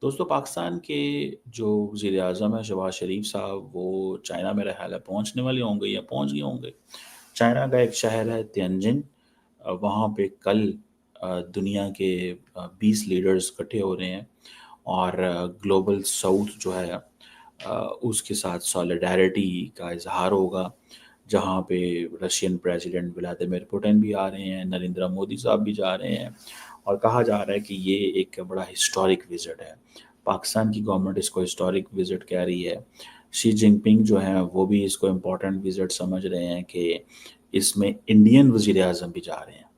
दोस्तों पाकिस्तान के जो वज़ीर-ए-आज़म हैं शहबाज़ शरीफ़ साहब वो चाइना मेरा ख़्याल है पहुँचने वाले होंगे या पहुँच गए होंगे। चाइना का एक शहर है तियानजिन। वहाँ पे कल दुनिया के 20 लीडर्स इकट्ठे हो रहे हैं और ग्लोबल साउथ जो है उसके साथ सॉलिडारिटी का इज़हार होगा। जहाँ पे रशियन प्रेसिडेंट व्लादिमीर पुतिन भी आ रहे हैं, नरेंद्र मोदी साहब भी जा रहे हैं और कहा जा रहा है कि ये एक बड़ा हिस्टोरिक विज़िट है। पाकिस्तान की गवर्नमेंट इसको हिस्टोरिक विज़िट कह रही है। शी जिनपिंग जो हैं वो भी इसको इम्पोर्टेंट विज़िट समझ रहे हैं कि इसमें इंडियन वज़ीर-ए-आज़म भी जा रहे हैं।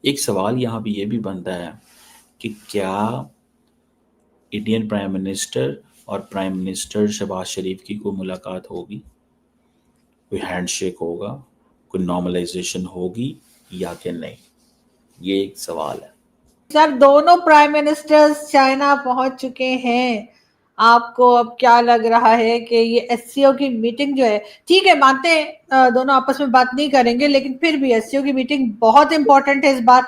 एक सवाल यहाँ पे ये भी बनता है कि क्या इंडियन प्राइम मिनिस्टर और प्राइम मिनिस्टर शहबाज शरीफ की कोई मुलाकात होगी? कोई हैंडशेक होगा? कोई नॉर्मलाइजेशन होगी या कि नहीं? ये एक सवाल है। सर दोनों प्राइम मिनिस्टर्स चाइना पहुंच चुके हैं। आपको अब क्या लग रहा है कि ये एससीओ की मीटिंग जो है, ठीक है मानते हैं दोनों आपस में बात नहीं करेंगे, लेकिन फिर भी एससीओ की मीटिंग बहुत इंपॉर्टेंट है इस बार,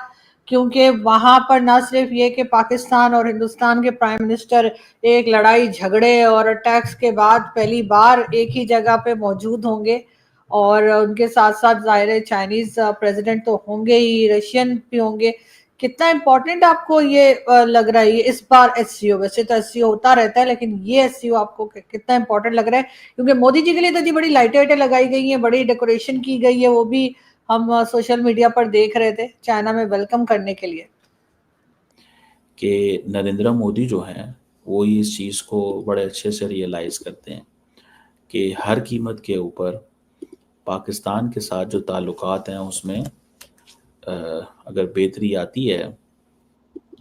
क्योंकि वहां पर ना सिर्फ ये कि पाकिस्तान और हिंदुस्तान के प्राइम मिनिस्टर एक लड़ाई झगड़े और अटैक्स के बाद पहली बार एक ही जगह पे मौजूद होंगे, और उनके साथ साथ जाहिर है चाइनीज प्रेसिडेंट तो होंगे ही, रशियन भी होंगे। कितना इंपॉर्टेंट आपको ये लग रहा है ये इस बार एससीओ? वैसे तो एससीओ होता रहता है, लेकिन ये एससीओ आपको कितना इंपॉर्टेंट लग रहा है? क्योंकि मोदी जी के लिए तो जी बड़ी लाइटें वाइटें लगाई गई हैं, बड़ी डेकोरेशन की गई है, वो भी हम सोशल मीडिया पर देख रहे थे चाइना में वेलकम करने के लिए। कि नरेंद्र मोदी जो हैं वो इस चीज़ को बड़े अच्छे से रियलाइज़ करते हैं कि हर कीमत के ऊपर पाकिस्तान के साथ जो ताल्लुकात हैं उसमें अगर बेहतरी आती है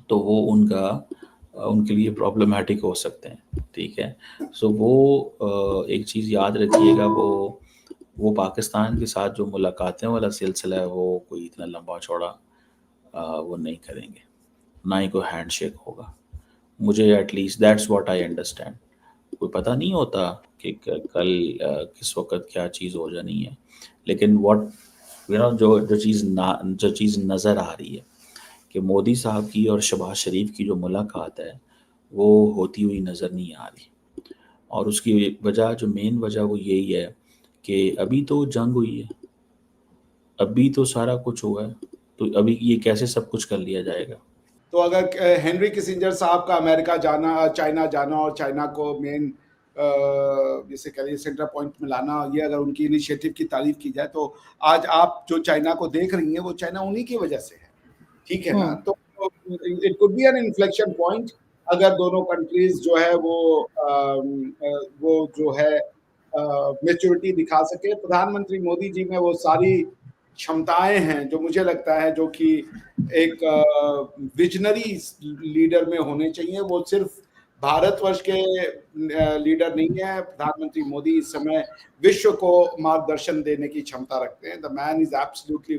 तो वो उनके लिए प्रॉब्लमेटिक हो सकते हैं। ठीक है, सो वो एक चीज़ याद रखिएगा, वो पाकिस्तान के साथ जो मुलाकातें वाला सिलसिला है वो कोई इतना लंबा चौड़ा वो नहीं करेंगे, ना ही कोई हैंडशेक होगा। मुझे at least that's what I understand. कोई पता नहीं होता कि कल किस वक्त क्या चीज़ हो जानी है, लेकिन व्हाट जो चीज़ नज़र आ रही है कि मोदी साहब की और शहबाज शरीफ की जो मुलाकात है वो होती हुई नज़र नहीं आ रही। और उसकी वजह, जो मेन वजह वो यही है कि अभी तो जंग हुई है, अभी तो सारा कुछ हुआ है, तो अभी ये कैसे सब कुछ कर लिया जाएगा? तो अगर हेनरी किसिंजर साहब का अमेरिका जाना, चाइना जाना और चाइना को मेन जैसे कह लीजिए सेंटर पॉइंट में लाना, ये अगर उनकी इनिशिएटिव की तारीफ की जाए तो आज आप जो चाइना को देख रही हैं वो चाइना उन्हीं की वजह से है। ठीक है ना? तो it could be an inflection point अगर दोनों कंट्रीज जो है वो जो है मैच्योरिटी दिखा सके। प्रधानमंत्री मोदी जी में वो सारी क्षमताएं हैं जो मुझे लगता है जो कि एक विजनरी लीडर में होने चाहिए। वो सिर्फ भारतवर्ष के लीडर नहीं है। प्रधानमंत्री मोदी इस समय विश्व को मार्गदर्शन देने की क्षमता रखते हैं। The man is absolutely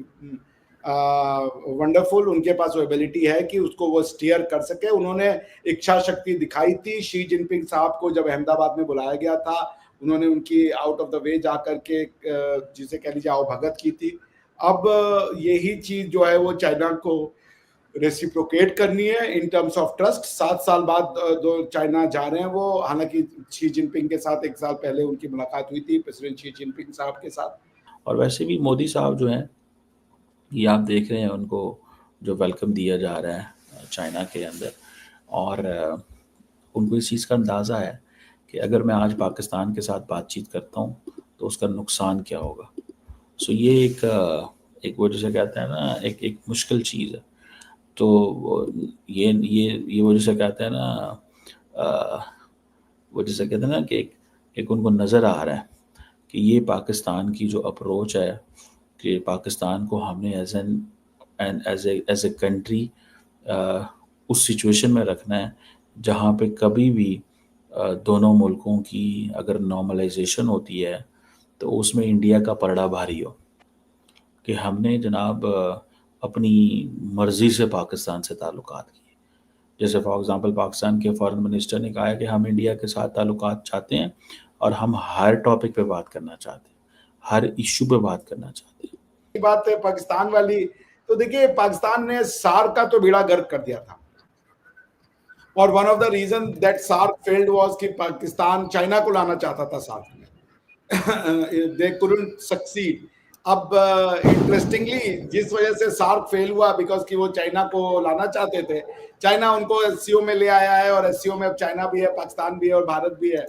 wonderful. उनके पास वो एबिलिटी है कि उसको वो स्टीयर कर सके। उन्होंने इच्छा शक्ति दिखाई थी। शी जिनपिंग साहब को जब अहमदाबाद में बुलाया गया था, उन्होंने उनकी आउट ऑफ द वे जाकर के जिसे कह लीजिए आवभगत की थी। अब यही चीज जो है वो चाइना को रेसिप्रोकेट करनी है इन टर्म्स ऑफ ट्रस्ट। 7 साल बाद दो चाइना जा रहे हैं वो। हालांकि शी जिनपिंग के साथ 1 साल पहले उनकी मुलाकात हुई थी, प्रेसिडेंट शी जिनपिंग साहब के साथ। और वैसे भी मोदी साहब जो हैं, ये आप देख रहे हैं उनको जो वेलकम दिया जा रहा है चाइना के अंदर, और उनको इस चीज़ का अंदाज़ा है कि अगर मैं आज पाकिस्तान के साथ बातचीत करता हूँ तो उसका नुकसान क्या होगा। सो ये एक वो जिसे कहते हैं ना, एक मुश्किल चीज़ है। तो ये वो जिसे कहते हैं ना, अ, वो जिसे कहते हैं ना कि एक उनको नज़र आ रहा है कि ये पाकिस्तान की जो अप्रोच है कि पाकिस्तान को हमने एज ए कंट्री उस सिचुएशन में रखना है जहाँ पे कभी भी दोनों मुल्कों की अगर नॉर्मलाइजेशन होती है तो उसमें इंडिया का पलड़ा भारी हो, कि हमने जनाब अपनी मर्ज़ी से पाकिस्तान से ताल्लुकात किए। जैसे फॉर एग्ज़ाम्पल पाकिस्तान के फॉरेन मिनिस्टर ने कहा है कि हम इंडिया के साथ ताल्लुकात चाहते हैं और हम हर टॉपिक पे बात करना चाहते हैं, हर इश्यू पे बात करना चाहते हैं। बात है पाकिस्तान वाली, तो देखिए पाकिस्तान ने सार्क का तो बेड़ा गर्क कर दिया था। और one of the reason that SAARC failed was कि पाकिस्तान चाइना को लाना चाहता था साथ में, दे कुडंट सक्सीड। अब इंटरेस्टिंगली जिस वजह से सार्क फेल हुआ बिकॉज कि वो चाइना को लाना चाहते थे, चाइना उनको एससीओ में ले आया है, और एससीओ में अब चाइना भी है, पाकिस्तान भी है और भारत भी है।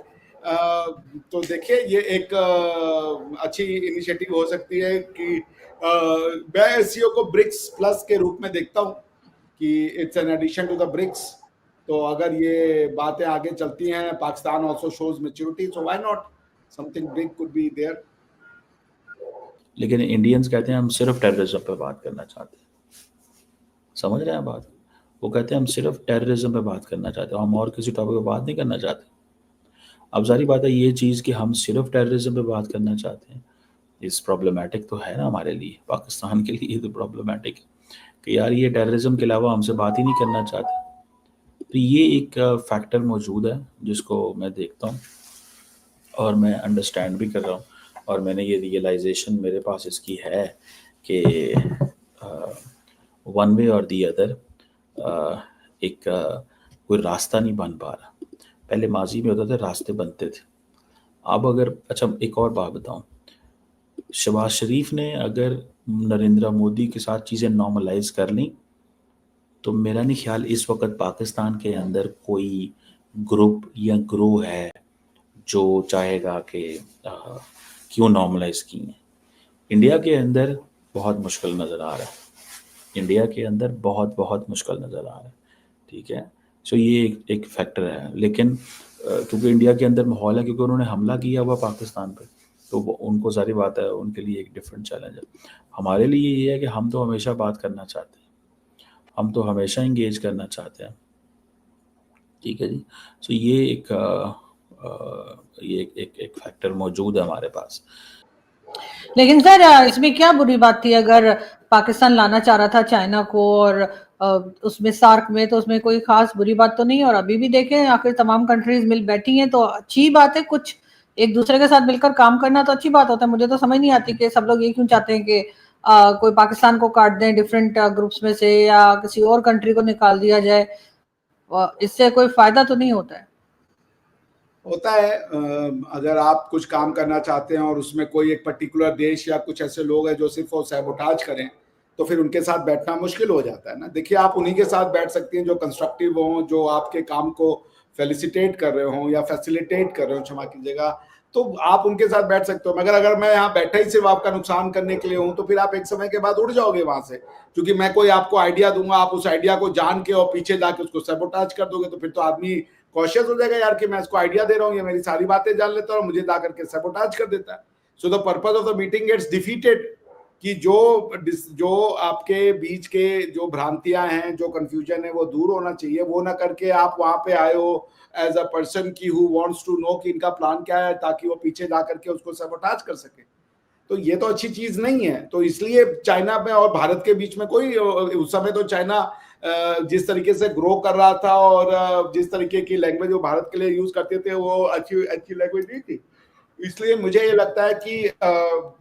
तो देखिए ये एक अच्छी इनिशिएटिव हो सकती है कि मैं एससीओ को ब्रिक्स प्लस के रूप में देखता हूँ कि it's an addition to the BRICS. तो अगर ये बातें आगे चलती हैं, Pakistan also shows maturity, so why not something big could be there. लेकिन इंडियंस कहते हैं हम सिर्फ टेररिज्म पे बात करना चाहते हैं, समझ रहे हैं बात? वो कहते हैं हम सिर्फ टेररिज्म पे बात करना चाहते हैं, हम और किसी टॉपिक पे बात नहीं करना चाहते। अब सारी बात है ये चीज़ कि हम सिर्फ टेररिज्म पे बात करना चाहते हैं, इस प्रॉब्लमेटिक तो है ना हमारे लिए, पाकिस्तान के लिए तो प्रॉब्लमेटिक है कि यार ये टेररिज्म के अलावा हमसे बात ही नहीं करना चाहते। तो ये एक फैक्टर मौजूद है जिसको मैं देखता हूँ और मैं अंडरस्टैंड भी कर रहा हूँ, और मैंने ये रियलाइजेशन मेरे पास इसकी है कि वन वे और दी अदर एक कोई रास्ता नहीं बन पा रहा। पहले माजी में होता था रास्ते बनते थे, अब अगर अच्छा एक और बात बताऊं, शहबाज शरीफ ने अगर नरेंद्र मोदी के साथ चीज़ें नॉर्मलाइज कर ली तो मेरा नहीं ख्याल इस वक्त पाकिस्तान के अंदर कोई ग्रुप या ग्रोह है जो चाहेगा कि क्यों नॉर्मलाइज की है। इंडिया के अंदर बहुत मुश्किल नज़र आ रहा है, इंडिया के अंदर बहुत मुश्किल नज़र आ रहा है, ठीक है। सो ये एक फैक्टर है, लेकिन क्योंकि इंडिया के अंदर माहौल है, क्योंकि उन्होंने हमला किया हुआ पाकिस्तान पे, तो उनको सारी बात है, उनके लिए एक डिफरेंट चैलेंज है। हमारे लिए ये है कि हम तो हमेशा बात करना चाहते हैं, हम तो हमेशा इंगेज करना चाहते हैं, ठीक है जी। सो ये एक फैक्टर मौजूद है हमारे पास। लेकिन सर इसमें क्या बुरी बात थी अगर पाकिस्तान लाना चाह रहा था चाइना को, और उसमें सार्क में, तो उसमें कोई खास बुरी बात तो नहीं। और अभी भी देखें आखिर तमाम कंट्रीज मिल बैठी हैं, तो अच्छी बात है, कुछ एक दूसरे के साथ मिलकर काम करना तो अच्छी बात होता है। मुझे तो समझ नहीं आती कि सब लोग ये क्यों चाहते हैं कि कोई पाकिस्तान को काट दें डिफरेंट ग्रुप्स में से, या किसी और कंट्री को निकाल दिया जाए, इससे कोई फायदा तो नहीं होता है। होता है अगर आप कुछ काम करना चाहते हैं और उसमें कोई एक पर्टिकुलर देश या कुछ ऐसे लोग हैं जो सिर्फ वो सैबोटाज करें, तो फिर उनके साथ बैठना मुश्किल हो जाता है ना। देखिए आप उन्हीं के साथ बैठ सकती हैं जो कंस्ट्रक्टिव हों, जो आपके काम को फेलिसिटेट कर रहे हों या फैसिलिटेट कर रहे हो, क्षमा कीजिएगा, तो आप उनके साथ बैठ सकते हो। मगर अगर मैं यहाँ बैठा ही सिर्फ आपका नुकसान करने के लिए हूँ, तो फिर आप एक समय के बाद उड़ जाओगे वहां से, क्योंकि मैं कोई आपको आइडिया दूंगा, आप उस आइडिया को जान के और पीछे जाके उसको सैबोटाज कर दोगे, तो फिर तो आदमी कॉशियस हो जाएगा यार कि मैं इसको आइडिया दे रहा हूँ, ये मेरी सारी बातें जान लेता है और मुझे ला करके सैबोटाज कर देता है। So the purpose of the meeting gets defeated, कि जो आपके बीच के जो भ्रांतियां हैं, जो कंफ्यूजन है, वो दूर होना चाहिए। वो ना करके आप वहां पे आए हो एज अ पर्सन की हु वांट्स टू नो कि इनका प्लान क्या है, ताकि वो पीछे जा करके उसको सैबोटाज कर सके। तो ये तो अच्छी चीज नहीं है। तो इसलिए चाइना में और भारत के बीच में कोई, उस समय तो चाइना जिस तरीके से ग्रो कर रहा था और जिस तरीके की लैंग्वेज वो भारत के लिए यूज करते थे, वो अच्छी लैंग्वेज नहीं थी। इसलिए मुझे ये लगता है कि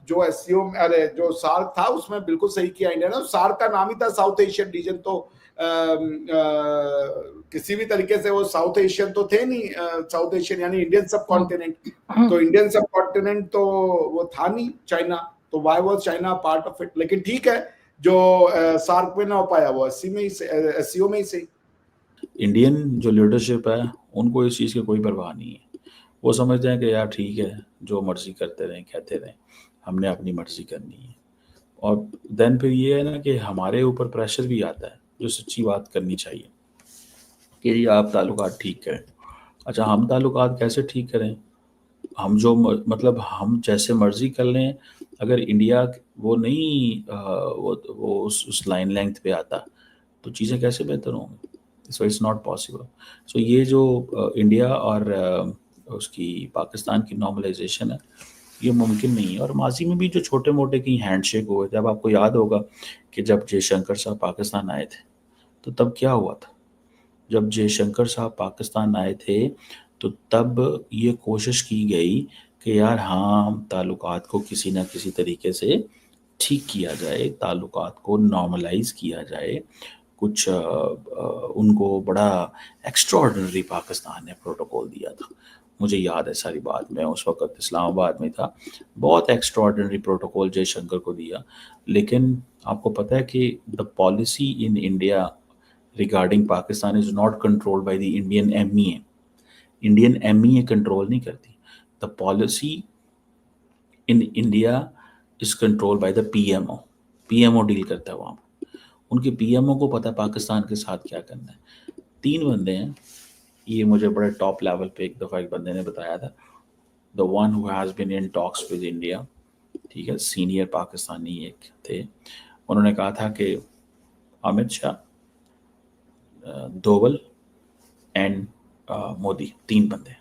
जो एससीओ, अरे जो सार्क था, उसमें बिल्कुल सही किया इंडिया ने। सार्क का नाम ही था साउथ एशियन रीजन, तो किसी भी तरीके से वो साउथ एशियन तो थे नहीं, साउथ एशियन यानी इंडियन सब कॉन्टिनेंट, तो इंडियन सब कॉन्टिनेंट तो वो था नहीं चाइना, तो why was China part of it. लेकिन ठीक है, जो सार्क में ना हो पाया वो एससीओ में ही सही। इंडियन जो लीडरशिप है उनको इस चीज़ की कोई परवाह नहीं है, वो समझते हैं कि यार ठीक है, जो मर्जी करते रहें, कहते रहें, हमने अपनी मर्जी करनी है। और देन फिर ये है ना कि हमारे ऊपर प्रेशर भी आता है, जो सच्ची बात करनी चाहिए कि ये आप ताल्लुकात ठीक करें। अच्छा, हम ताल्लुकात कैसे ठीक करें? हम जो मतलब हम जैसे मर्जी कर लें, अगर इंडिया वो नहीं वो उस लाइन लेंथ पे आता तो चीज़ें कैसे बेहतर होंगी? So it's not possible. So ये जो इंडिया और उसकी पाकिस्तान की नॉर्मलाइजेशन है, ये मुमकिन नहीं है। और माजी में भी जो छोटे मोटे कहीं हैंडशेक हुए थे, अब आपको याद होगा कि जब जयशंकर साहब पाकिस्तान आए थे तो तब क्या हुआ था। जब जयशंकर साहब पाकिस्तान आए थे तो तब ये कोशिश की गई कि यार हाँ, हम ताल्लुकात को किसी ना किसी तरीके से ठीक किया जाए, ताल्लुकात को नॉर्मलाइज किया जाए, कुछ उनको बड़ा एक्स्ट्राऑर्डिनरी पाकिस्तान ने प्रोटोकॉल दिया था। मुझे याद है सारी बात, मैं उस वक्त इस्लामाबाद में था। बहुत एक्स्ट्राऑर्डिनरी प्रोटोकॉल जयशंकर को दिया। लेकिन आपको पता है कि the policy in India regarding Pakistan is not controlled by the Indian MEA. Indian MEA control नहीं करती। The policy in India is control by the PMO. PMO deal करता है वहाँ। उनके पीएमओ को पता है पाकिस्तान के साथ क्या करना है। 3 बंदे हैं, ये मुझे बड़े टॉप लेवल पे एक दफ़ा एक बंदे ने बताया था, the one who has been in talks with India, ठीक है, सीनियर पाकिस्तानी एक थे। उन्होंने कहा था कि अमित शाह, दोवल एंड मोदी, 3 बंदे।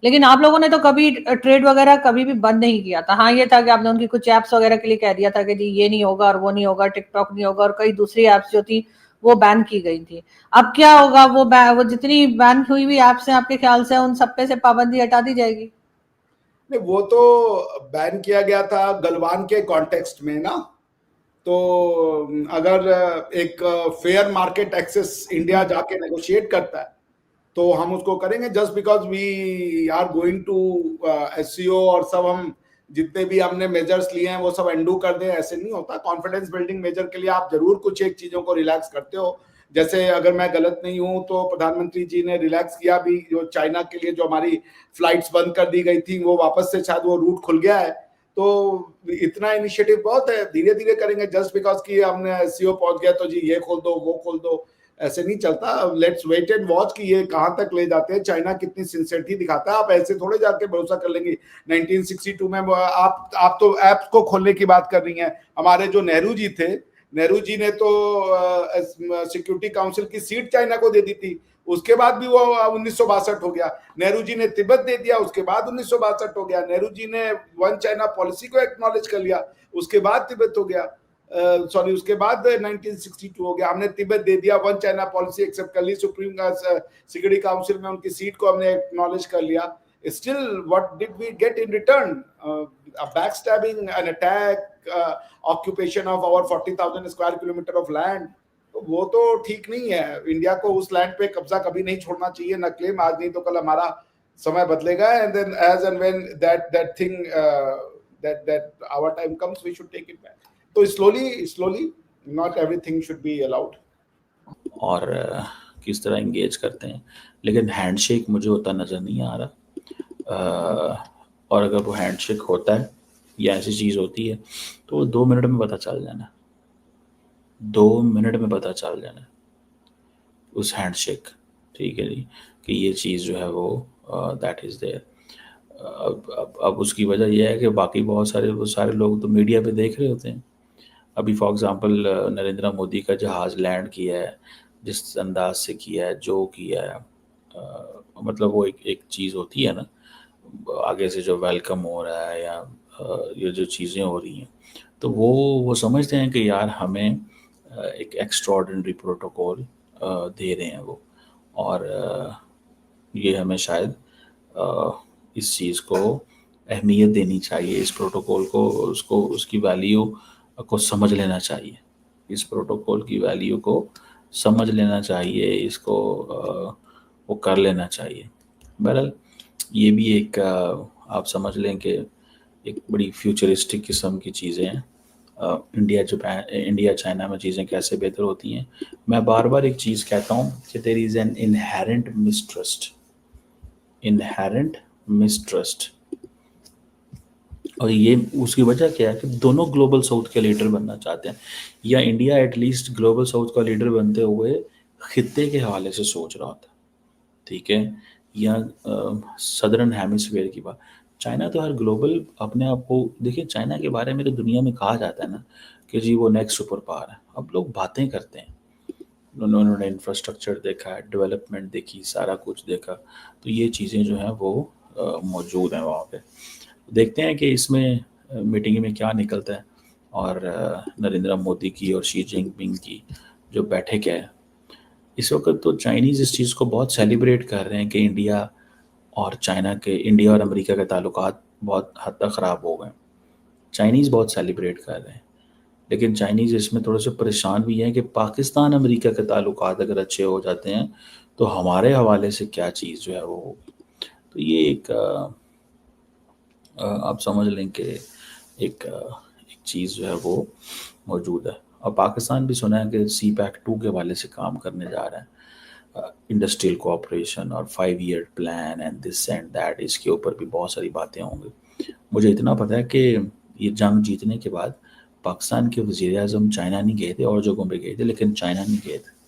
लेकिन आप लोगों ने तो कभी ट्रेड वगैरह कभी भी बंद नहीं किया था। हाँ, ये था कि आपने उनकी कुछ ऐप्स वगैरह के लिए कह दिया था कि जी ये नहीं होगा और वो नहीं होगा, टिकटॉक नहीं होगा, और कई दूसरी ऐप्स जो थी वो बैन की गई थी। अब क्या होगा? वो जितनी बैन हुई ऐप्स हैं, आपके ख्याल से उन सब पे से पाबंदी हटा दी जाएगी? नहीं, वो तो बैन किया गया था गलवान के कॉन्टेक्स्ट में ना। तो अगर एक फेयर मार्केट एक्सेस इंडिया जाके नेगोशिएट करता है तो हम उसको करेंगे। Just because we are going to SCO और सब, हम जितने भी हमने मेजर्स लिए हैं वो सब एंडू कर दें, ऐसे नहीं होता। कॉन्फिडेंस बिल्डिंग मेजर के लिए आप जरूर कुछ एक चीजों को रिलैक्स करते हो। जैसे अगर मैं गलत नहीं हूं तो प्रधानमंत्री जी ने रिलैक्स किया भी, जो चाइना के लिए जो हमारी फ्लाइट्स बंद कर दी गई थी वो वापस से शायद वो रूट खुल गया है। तो इतना इनिशिएटिव बहुत है, धीरे धीरे करेंगे। जस्ट बिकॉज कि हमने एससीओ पहुंच गया तो जी ये खोल दो वो खोल दो, ऐसे नहीं चलता। लेट्स वेट एंड वॉच कि ये कहां तक ले जाते हैं, चाइना कितनी सिंसियरिटी दिखाता है। आप ऐसे थोड़े जाके भरोसा कर लेंगे। 1962 में आप तो ऐप को खोलने की बात कर रही हैं। हमारे जो नेहरू जी थे, नेहरू जी ने तो सिक्योरिटी काउंसिल की सीट चाइना को दे दी थी, उसके बाद भी वो 1962 हो गया। नेहरू जी ने तिब्बत दे दिया, उसके बाद 1962 हो गया। नेहरू जी ने वन चाइना पॉलिसी को एक्नॉलेज कर लिया, उसके बाद तिब्बत हो गया, सॉरी उसके बाद 1962 हो गया। हमने तिब्बत दे दिया, वन चाइना पॉलिसी एक्सेप्ट कर ली, सुप्रीम सिक्योरिटी काउंसिल में उनकी सीट को हमने एक्नॉलेज कर लिया। Still, what did we get in return? A backstabbing, an attack, occupation of our 40,000 square kilometer of land. तो वो तो ठीक नहीं है। इंडिया को उस लैंड पे कब्जा कभी नहीं छोड़ना चाहिए, न क्लेम। आज नहीं तो कल हमारा समय बदलेगा, and then as and when that thing that our time comes, we should take it back. तो slowly not everything should be allowed. और किस तरह इंगेज करते हैं, लेकिन हैंडशेक मुझे होता नज़र नहीं आ रहा। और अगर वो हैंडशेक होता है या ऐसी चीज़ होती है तो 2 मिनट में पता चल जाना, 2 मिनट में पता चल जाना उस हैंडशेक, ठीक है जी, कि ये चीज़ जो है वो दैट इज़ देयर। अब उसकी वजह यह है कि बाकी बहुत सारे लोग तो मीडिया पे देख रहे होते हैं। अभी फॉर एग्जांपल नरेंद्र मोदी का जहाज़ लैंड किया है, जिस अंदाज से किया है, जो किया है, मतलब वो एक चीज़ होती है ना, आगे से जो वेलकम हो रहा है या ये जो चीज़ें हो रही हैं, तो वो समझते हैं कि यार हमें एक एक्स्ट्राऑर्डिनरी प्रोटोकॉल दे रहे हैं वो, और ये हमें शायद इस चीज़ को अहमियत देनी चाहिए, इस प्रोटोकॉल को, उसकी वैल्यू को समझ लेना चाहिए, इस प्रोटोकॉल की वैल्यू को समझ लेना चाहिए, इसको वो कर लेना चाहिए। बहरहाल ये भी एक आप समझ लें कि एक बड़ी फ्यूचरिस्टिक किस्म की चीज़ें हैं। इंडिया चाइना में चीज़ें कैसे बेहतर होती हैं। मैं बार बार एक चीज़ कहता हूँ कि there is an inherent mistrust, और ये उसकी वजह क्या है कि दोनों ग्लोबल साउथ के लीडर बनना चाहते हैं, या इंडिया एटलीस्ट ग्लोबल साउथ का लीडर बनते हुए खित्ते के हवाले से सोच रहा था, ठीक है, या सदर्न हेमिस्फीयर की बात। चाइना तो हर ग्लोबल अपने आप को, देखिए चाइना के बारे में तो दुनिया में कहा जाता है ना कि जी वो नेक्स्ट सुपर पावर है। अब लोग बातें करते हैं, उन्होंने इंफ्रास्ट्रक्चर देखा है, डेवलपमेंट देखी, सारा कुछ देखा, तो ये चीज़ें जो हैं वो मौजूद हैं वहाँ पे। देखते हैं कि इसमें मीटिंग में क्या निकलता है। और नरेंद्र मोदी की और शी जिनपिंग की जो बैठक है, इस वक्त तो चाइनीज़ इस चीज़ को बहुत सेलिब्रेट कर रहे हैं कि इंडिया और अमेरिका के ताल्लुकात बहुत हद तक ख़राब हो गए। चाइनीज़ बहुत सेलिब्रेट कर रहे हैं, लेकिन चाइनीज़ इसमें थोड़े से परेशान भी हैं कि पाकिस्तान अमेरिका के ताल्लुकात अगर अच्छे हो जाते हैं तो हमारे हवाले से क्या चीज़ जो है वो होगी। तो ये एक आप समझ लें कि एक चीज़ जो है वो मौजूद है। और पाकिस्तान भी सुना है कि सी पैक 2 के हवाले से काम करने जा रहा है, इंडस्ट्रियल कोऑपरेशन और 5 year plan and this and that, इसके ऊपर भी बहुत सारी बातें होंगी। मुझे इतना पता है कि ये जंग जीतने के बाद पाकिस्तान के वज़ीर आज़म चाइना नहीं गए थे, और जगहों पे गए थे, लेकिन चाइना नहीं गए थे।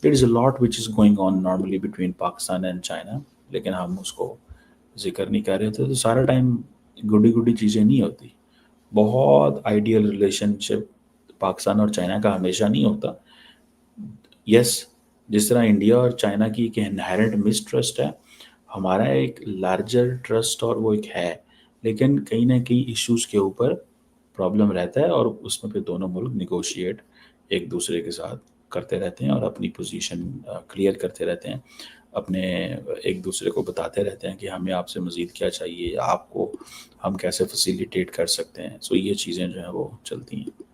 There is a lot which is going on normally between Pakistan and China, लेकिन हम उसको ज़िक्र नहीं कर रहे थे। तो सारा टाइम गुडी-गुडी चीज़ें नहीं होती। बहुत आइडियल रिलेशनशिप पाकिस्तान और चाइना का हमेशा नहीं होता। यस, जिस तरह इंडिया और चाइना की एक इनहेरेंट मिसट्रस्ट है, हमारा एक लार्जर ट्रस्ट और वो एक है, लेकिन कहीं ना कहीं इश्यूज़ के ऊपर प्रॉब्लम रहता है, और उसमें फिर दोनों मुल्क निगोशिएट एक दूसरे के साथ करते रहते हैं और अपनी पोजीशन क्लियर करते रहते हैं, अपने एक दूसरे को बताते रहते हैं कि हमें आपसे मज़ीद क्या चाहिए, आपको हम कैसे फैसिलिटेट कर सकते हैं। सो ये चीज़ें जो हैं वो चलती हैं।